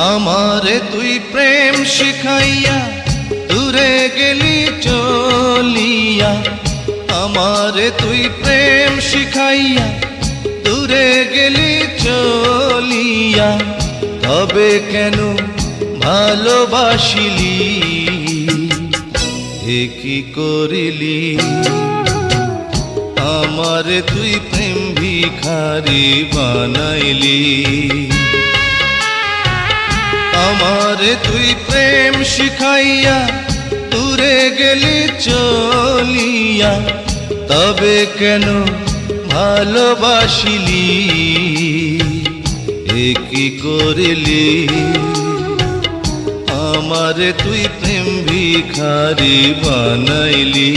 আমারে তুই প্রেম শিখাইয়া দূরে গেলি চলিয়া, আমারে তুই প্রেম শিখাইয়া দূরে গেলি চলিয়া, তবে কেন ভালোবাসিলি, এ কি করিলি? আমারে তুই প্রেম ভিখারি বানাইলি, আমারে তুই প্রেম শিখাইয়া দূরে গেলি চলিয়া, তবে কেন ভালোবাসিলি, এ কি করিলি? আমারে তুই প্রেম ভিখারি বানাইলি।